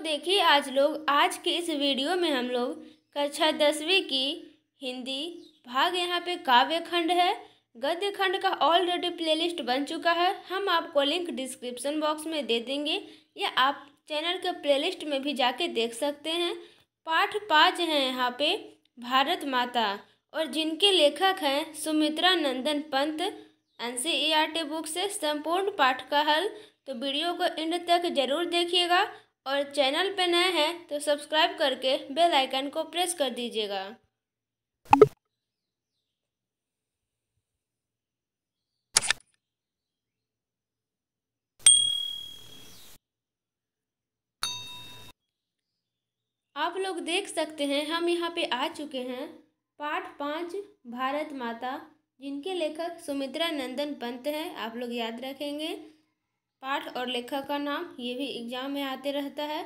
देखिए आज के इस वीडियो में हम लोग कक्षा 10वीं की हिंदी भाग यहाँ पे काव्य खंड है। गद्य खंड का ऑलरेडी प्लेलिस्ट बन चुका है, हम आपको लिंक डिस्क्रिप्शन बॉक्स में दे देंगे या आप चैनल के प्लेलिस्ट में भी जाके देख सकते हैं। पाठ 5 है यहाँ पे भारत माता, और जिनके लेखक हैं सुमित्रा नंदन पंत। NCERT बुक से संपूर्ण पाठ का हल। तो वीडियो को एंड तक जरूर देखिएगा और चैनल पे नए हैं तो सब्सक्राइब करके बेल आइकन को प्रेस कर दीजिएगा। आप लोग देख सकते हैं हम यहाँ पे आ चुके हैं। पाठ 5 भारत माता, जिनके लेखक सुमित्रा नंदन पंत हैं। आप लोग याद रखेंगे पाठ और लेखक का नाम, ये भी एग्जाम में आते रहता है।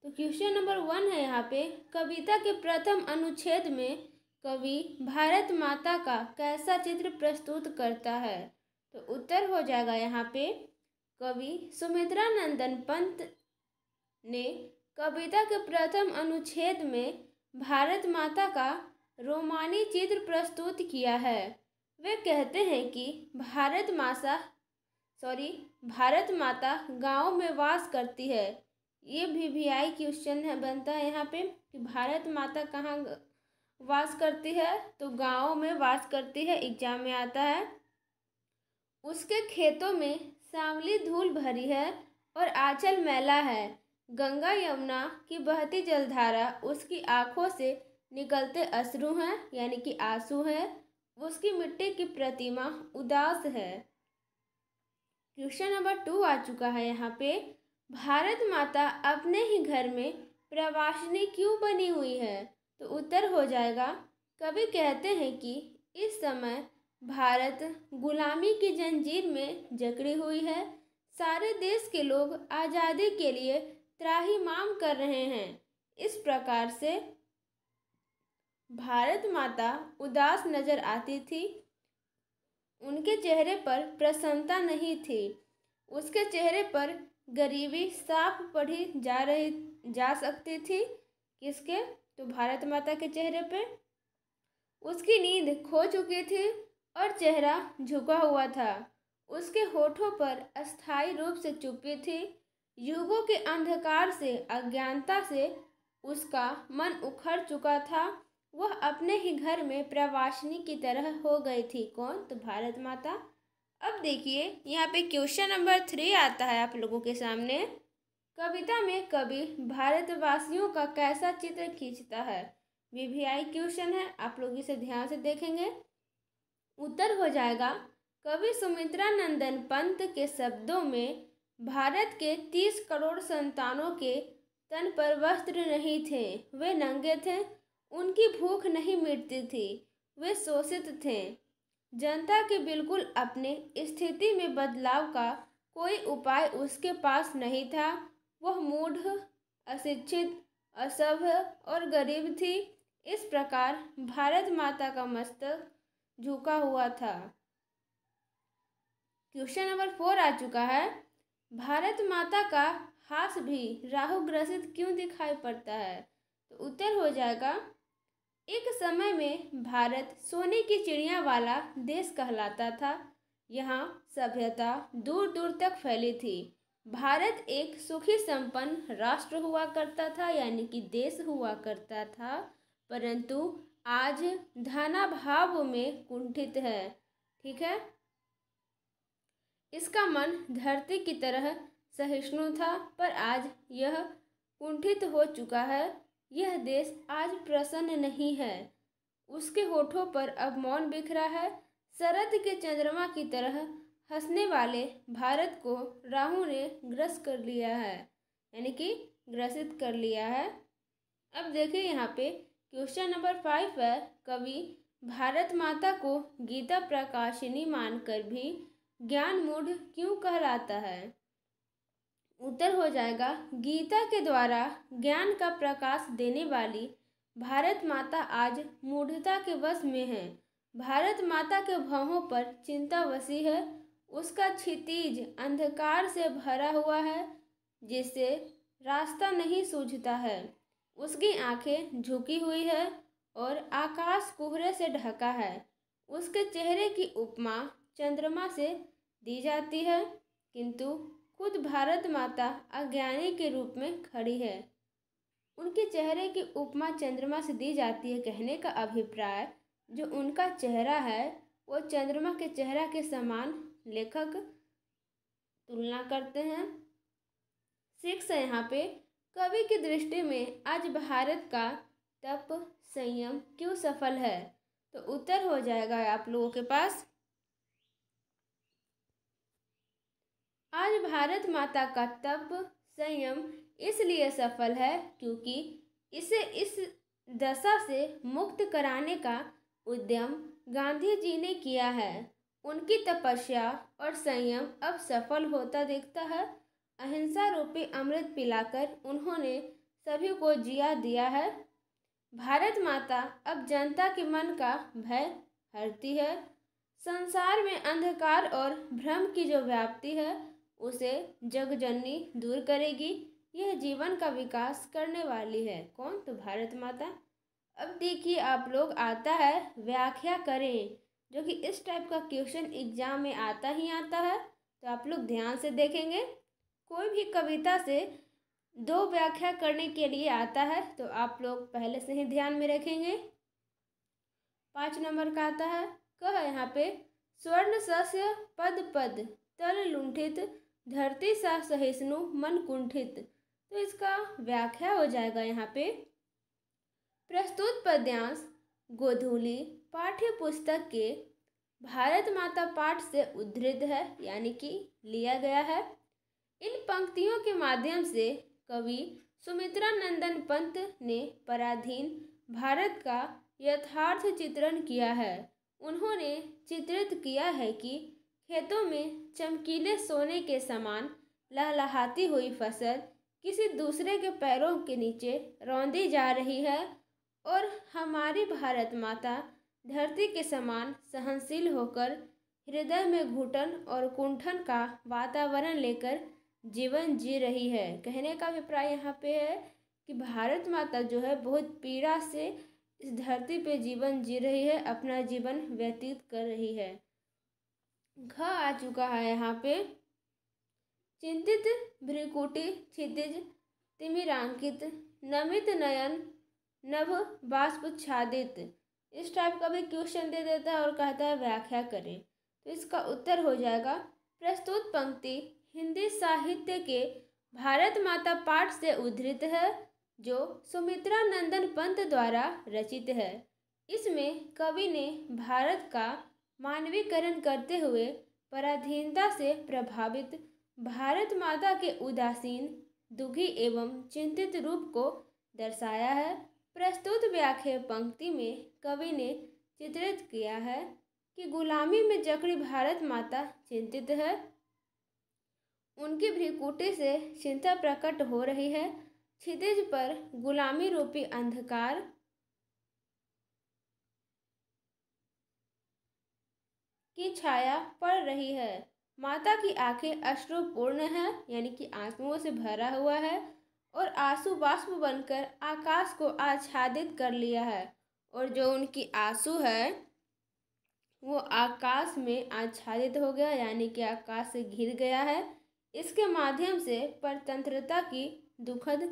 तो क्वेश्चन नंबर 1 है यहाँ पे, कविता के प्रथम अनुच्छेद में कवि भारत माता का कैसा चित्र प्रस्तुत करता है। तो उत्तर हो जाएगा यहाँ पे कवि सुमित्रा नंदन पंत ने कविता के प्रथम अनुच्छेद में भारत माता का रोमानी चित्र प्रस्तुत किया है। वे कहते हैं कि भारत माता गांव में वास करती है। ये VVI क्वेश्चन है बनता है यहाँ पे कि भारत माता कहाँ वास करती है, तो गांव में वास करती है, एग्जाम में आता है। उसके खेतों में सांवली धूल भरी है और आंचल मैला है। गंगा यमुना की बहती जलधारा उसकी आंखों से निकलते अश्रु हैं, यानी कि आंसू है। उसकी मिट्टी की प्रतिमा उदास है। क्वेश्चन नंबर 2 आ चुका है यहाँ पे, भारत माता अपने ही घर में प्रवासिनी क्यों बनी हुई है। तो उत्तर हो जाएगा कवि कहते हैं कि इस समय भारत गुलामी की जंजीर में जकड़ी हुई है। सारे देश के लोग आज़ादी के लिए त्राहिमाम कर रहे हैं। इस प्रकार से भारत माता उदास नजर आती थी। उनके चेहरे पर प्रसन्नता नहीं थी। उसके चेहरे पर गरीबी साफ पढ़ी जा सकती थी। किसके? तो भारत माता के चेहरे पे। उसकी नींद खो चुकी थी और चेहरा झुका हुआ था। उसके होठों पर अस्थायी रूप से चुप्पी थी। युगों के अंधकार से, अज्ञानता से उसका मन उखड़ चुका था। वह अपने ही घर में प्रवासिनी की तरह हो गई थी। कौन? तो भारत माता। अब देखिए यहाँ पे क्वेश्चन नंबर 3 आता है आप लोगों के सामने। कविता में कवि भारतवासियों का कैसा चित्र खींचता है। VVI क्वेश्चन है, आप लोग इसे ध्यान से देखेंगे। उत्तर हो जाएगा कवि सुमित्रा नंदन पंत के शब्दों में, भारत के 30 करोड़ संतानों के तन पर वस्त्र नहीं थे, वे नंगे थे। उनकी भूख नहीं मिटती थी, वे शोषित थे। जनता के बिल्कुल अपने स्थिति में बदलाव का कोई उपाय उसके पास नहीं था। वह मूढ़, अशिक्षित, असभ्य और गरीब थी। इस प्रकार भारत माता का मस्तक झुका हुआ था। क्वेश्चन नंबर 4 आ चुका है, भारत माता का हाथ भी राहुग्रसित क्यों दिखाई पड़ता है। तो उत्तर हो जाएगा एक समय में भारत सोने की चिड़िया वाला देश कहलाता था। यहाँ सभ्यता दूर दूर तक फैली थी। भारत एक सुखी संपन्न राष्ट्र हुआ करता था, यानी कि देश हुआ करता था, परंतु आज धनाभाव में कुंठित है। ठीक है, इसका मन धरती की तरह सहिष्णु था, पर आज यह कुंठित हो चुका है। यह देश आज प्रसन्न नहीं है। उसके होठों पर अब मौन बिखरा है। शरद के चंद्रमा की तरह हंसने वाले भारत को राहु ने ग्रस्त कर लिया है, यानी कि ग्रसित कर लिया है। अब देखिए यहाँ पे क्वेश्चन नंबर 5 है, कवि भारत माता को गीता प्रकाशिनी मानकर भी ज्ञान मूढ़ क्यों कहलाता है। उत्तर हो जाएगा गीता के द्वारा ज्ञान का प्रकाश देने वाली भारत माता आज मूढ़ता के वश में है। भारत माता के भवों पर चिंता वसी है। उसका क्षितिज अंधकार से भरा हुआ है, जिससे रास्ता नहीं सूझता है। उसकी आंखें झुकी हुई है और आकाश कोहरे से ढका है। उसके चेहरे की उपमा चंद्रमा से दी जाती है, किंतु खुद भारत माता अज्ञानी के रूप में खड़ी है। उनके चेहरे की उपमा चंद्रमा से दी जाती है कहने का अभिप्राय जो उनका चेहरा है वो चंद्रमा के चेहरा के समान लेखक तुलना करते हैं। 6 है यहाँ पे, कवि की दृष्टि में आज भारत का तप संयम क्यों सफल है? तो उत्तर हो जाएगा आप लोगों के पास, आज भारत माता का तप संयम इसलिए सफल है क्योंकि इसे इस दशा से मुक्त कराने का उद्यम गांधी जी ने किया है। उनकी तपस्या और संयम अब सफल होता दिखता है। अहिंसा रूपी अमृत पिलाकर उन्होंने सभी को जिया दिया है। भारत माता अब जनता के मन का भय हरती है। संसार में अंधकार और भ्रम की जो व्याप्ति है उसे जगजननी दूर करेगी। यह जीवन का विकास करने वाली है। कौन? तो भारत माता। अब देखिए आप लोग, आता है व्याख्या करें, जो कि इस टाइप का क्वेश्चन एग्जाम में आता ही आता है। तो आप लोग ध्यान से देखेंगे। कोई भी कविता से 2 व्याख्या करने के लिए आता है तो आप लोग पहले से ही ध्यान में रखेंगे। 5 नंबर का आता है, कह यहाँ पे, स्वर्ण सस्य पद पद तल लुंठित, धरती सा सहिष्णु मन कुंठित। तो इसका व्याख्या हो जाएगा यहाँ पे, प्रस्तुत पद्यांश गोधूली पाठ्य पुस्तक के भारत माता पाठ से उद्धृत है, यानी कि लिया गया है। इन पंक्तियों के माध्यम से कवि सुमित्रा नंदन पंत ने पराधीन भारत का यथार्थ चित्रण किया है। उन्होंने चित्रित किया है कि खेतों में चमकीले सोने के समान लहलहाती हुई फसल किसी दूसरे के पैरों के नीचे रौंदी जा रही है और हमारी भारत माता धरती के समान सहनशील होकर हृदय में घुटन और कुंठन का वातावरण लेकर जीवन जी रही है। कहने का अभिप्राय यहाँ पे है कि भारत माता जो है बहुत पीड़ा से इस धरती पे जीवन जी रही है, अपना जीवन व्यतीत कर रही है। घ आ चुका है यहाँ पे, चिंतित भ्रिकुटी क्षितिज तिमिरांकित, नमित नयन नभ बाष्पच्छादित। इस टाइप का भी क्वेश्चन दे देता है और कहता है व्याख्या करें। तो इसका उत्तर हो जाएगा, प्रस्तुत पंक्ति हिंदी साहित्य के भारत माता पाठ से उद्धृत है जो सुमित्रा नंदन पंत द्वारा रचित है। इसमें कवि ने भारत का मानवीकरण करते हुए पराधीनता से प्रभावित भारत माता के उदासीन, दुखी एवं चिंतित रूप को दर्शाया है। प्रस्तुत व्याख्या पंक्ति में कवि ने चित्रित किया है कि गुलामी में जकड़ी भारत माता चिंतित है। उनकी भ्रिकुटी से चिंता प्रकट हो रही है। क्षितिज पर गुलामी रूपी अंधकार की छाया पड़ रही है। माता की आंखें अश्रुपूर्ण हैं, यानी कि आंसुओं से भरा हुआ है और आंसू बाष्प बनकर आकाश को आच्छादित कर लिया है। और जो उनकी आंसू है वो आकाश में आच्छादित हो गया, यानी कि आकाश से घिर गया है। इसके माध्यम से परतंत्रता की दुखद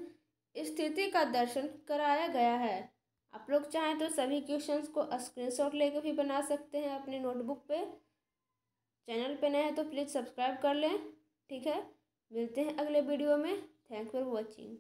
स्थिति का दर्शन कराया गया है। आप लोग चाहें तो सभी क्वेश्चंस को स्क्रीनशॉट लेकर भी बना सकते हैं अपने नोटबुक पे। चैनल पे नए हैं तो प्लीज़ सब्सक्राइब कर लें। ठीक है, मिलते हैं अगले वीडियो में। Thanks for watching.